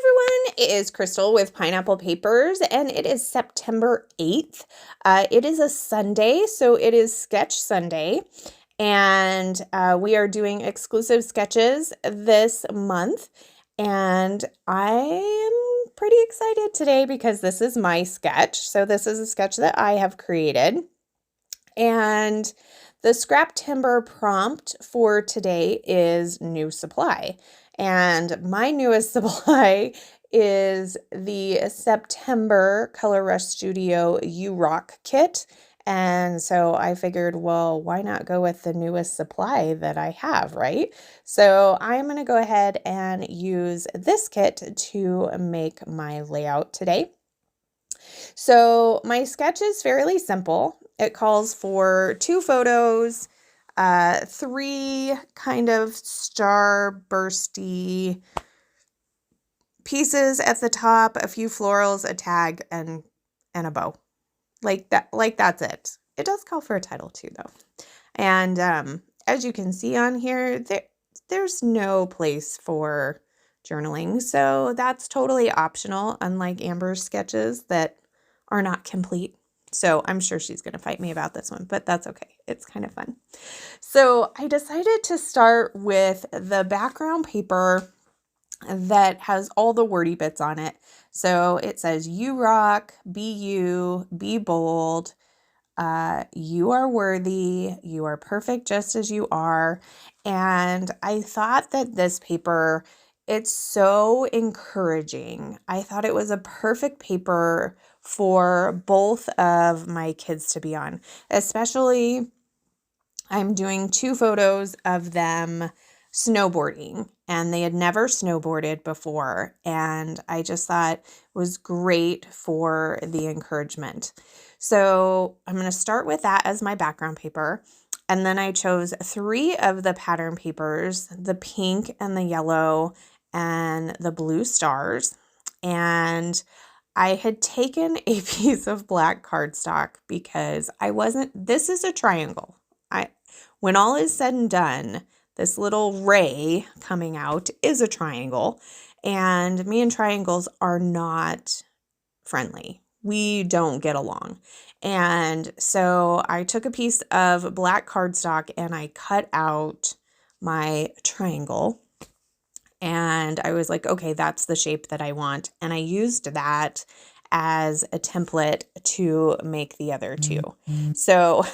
everyone, it is Crystal with Pineapple Papers, and it is September 8th. It is a Sunday, so it is Sketch Sunday, and we are doing exclusive sketches this month, and I am pretty excited today because this is my sketch. So this is a sketch that I have created, and the Scraptember prompt for today is new supply. And my newest supply is the September Color Rush Studio You Rock kit. And so I figured, well, why not go with the newest supply that I have, right? So I'm going to go ahead and use this kit to make my layout today. So my sketch is fairly simple. It calls for 2 photos, 3 kind of star-bursty pieces at the top, a few florals, a tag, and a bow. Like that's it. It does call for a title too, though. And as you can see on here, there's no place for journaling, so that's totally optional, unlike Amber's sketches that are not complete. So I'm sure she's going to fight me about this one, but that's okay. It's kind of fun. So I decided to start with the background paper that has all the wordy bits on it. So it says, you rock, be bold, you are worthy, you are perfect just as you are. And I thought that this paper, it's so encouraging. I thought it was a perfect paper for both of my kids to be on. Especially, I'm doing 2 photos of them snowboarding, and they had never snowboarded before, and I just thought it was great for the encouragement. So I'm going to start with that as my background paper, and then I chose 3 of the pattern papers, the pink and the yellow and the blue stars, and I had taken a piece of black cardstock because this is a triangle. When all is said and done, this little ray coming out is a triangle, and me and triangles are not friendly. We don't get along. And so I took a piece of black cardstock and I cut out my triangle. And I was like, okay, that's the shape that I want. And I used that as a template to make the other 2. So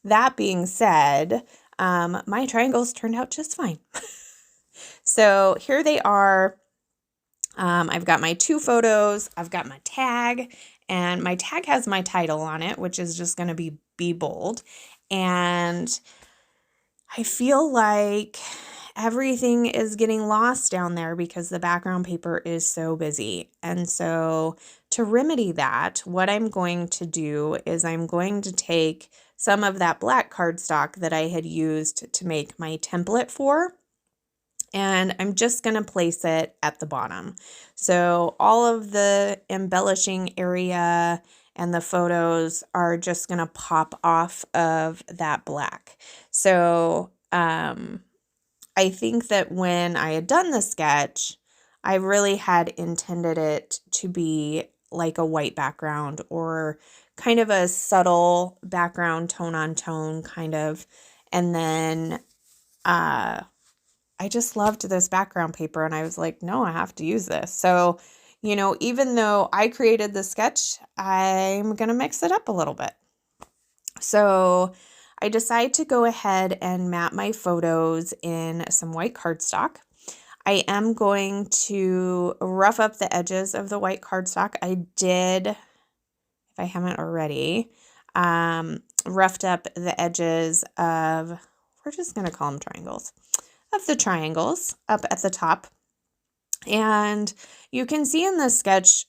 that being said, my triangles turned out just fine. So here they are. I've got my 2 photos. I've got my tag, and my tag has my title on it, which is just going to be bold. And I feel like everything is getting lost down there because the background paper is so busy. And so to remedy that, what I'm going to do is I'm going to take some of that black cardstock that I had used to make my template for, and I'm just going to place it at the bottom. So all of the embellishing area and the photos are just going to pop off of that black. So I think that when I had done the sketch, I really had intended it to be like a white background or kind of a subtle background, tone on tone kind of. And then I just loved this background paper, and I was like, no, I have to use this. So, even though I created the sketch, I'm going to mix it up a little bit. So I decided to go ahead and map my photos in some white cardstock. I am going to rough up the edges of the white cardstock. I did, if I haven't already, roughed up the edges of, we're just going to call them triangles, of the triangles up at the top. And you can see in this sketch,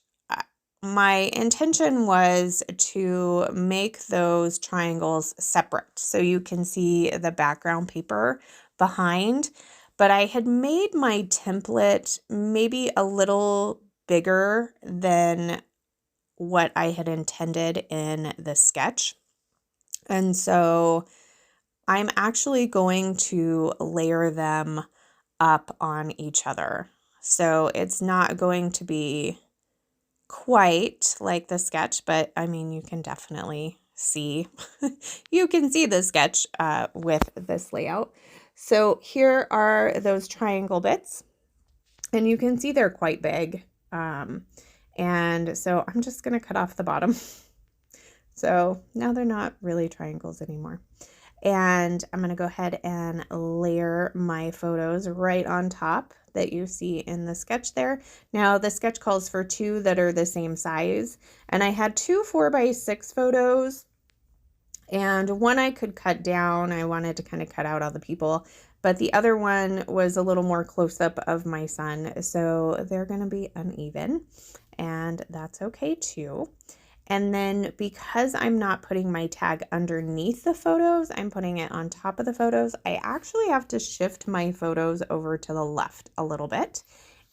my intention was to make those triangles separate so you can see the background paper behind, but I had made my template maybe a little bigger than what I had intended in the sketch. And so I'm actually going to layer them up on each other. So it's not going to be quite like the sketch, but I mean, you can definitely see, you can see the sketch with this layout. So here are those triangle bits, and you can see they're quite big. And so I'm just going to cut off the bottom. So now they're not really triangles anymore. And I'm going to go ahead and layer my photos right on top that you see in the sketch there. Now the sketch calls for 2 that are the same size, and I had 2 4x6 photos, and one I could cut down. I wanted to kind of cut out all the people, but the other one was a little more close up of my son, so they're going to be uneven, and that's okay too. And then because I'm not putting my tag underneath the photos, I'm putting it on top of the photos, I actually have to shift my photos over to the left a little bit.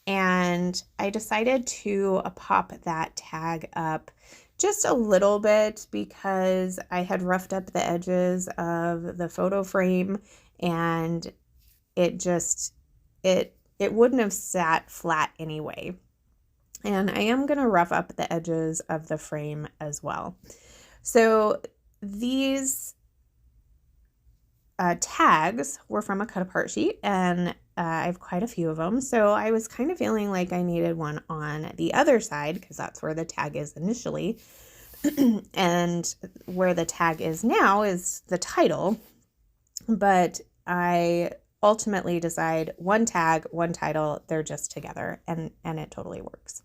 And I decided to pop that tag up just a little bit because I had roughed up the edges of the photo frame, and it just, it wouldn't have sat flat anyway. And I am going to rough up the edges of the frame as well. So these tags were from a cut apart sheet, and I have quite a few of them. So I was kind of feeling like I needed one on the other side because that's where the tag is initially. And where the tag is now is the title. But I ultimately decide one tag, one title, they're just together, and it totally works.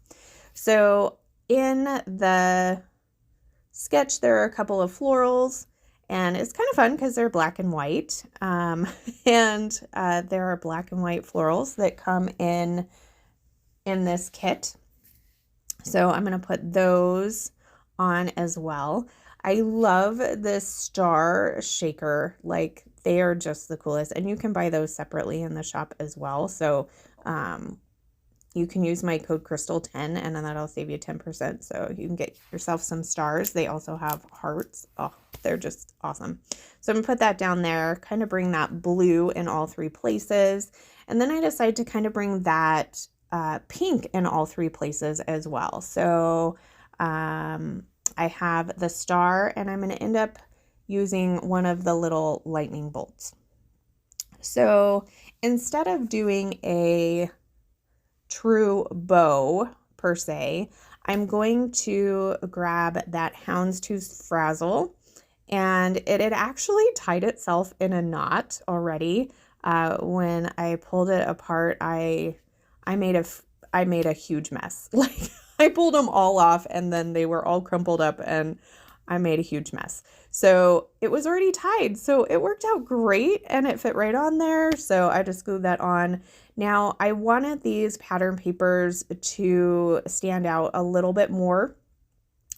So in the sketch, there are a couple of florals, and it's kind of fun because they're black and white. And there are black and white florals that come in this kit. So I'm going to put those on as well. I love this star shaker. Like, they are just the coolest, and you can buy those separately in the shop as well. So you can use my code Crystal10, and then that'll save you 10%. So you can get yourself some stars. They also have hearts. Oh, they're just awesome. So I'm gonna put that down there, kind of bring that blue in all 3 places. And then I decided to kind of bring that pink in all 3 places as well. So I have the star, and I'm going to end up using one of the little lightning bolts. So instead of doing a true bow per se, I'm going to grab that houndstooth frazzle, and it had actually tied itself in a knot already. When I pulled it apart, I made a huge mess. Like, I pulled them all off, and then they were all crumpled up, and I made a huge mess. So it was already tied, so it worked out great, and it fit right on there. So I just glued that on. Now I wanted these pattern papers to stand out a little bit more.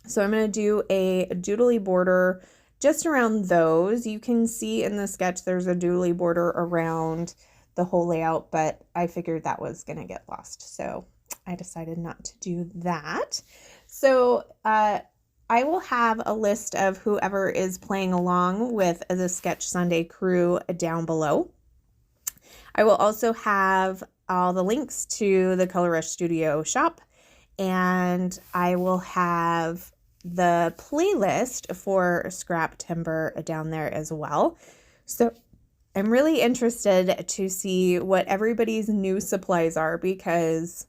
So I'm going to do a doodly border just around those. You can see in the sketch there's a doodly border around the whole layout, but I figured that was going to get lost. So I decided not to do that. So I will have a list of whoever is playing along with the Sketch Sunday crew down below. I will also have all the links to the Color Rush Studio shop, and I will have the playlist for Scraptember down there as well. So I'm really interested to see what everybody's new supplies are, because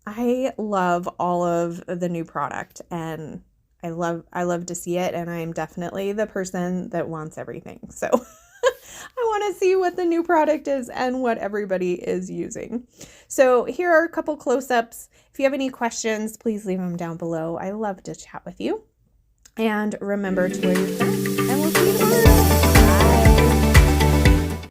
I love all of the new product, and I love to see it, and I'm definitely the person that wants everything. So I want to see what the new product is and what everybody is using. So here are a couple close-ups. If you have any questions, please leave them down below. I love to chat with you. And remember to wear your friends, and we'll see you tomorrow.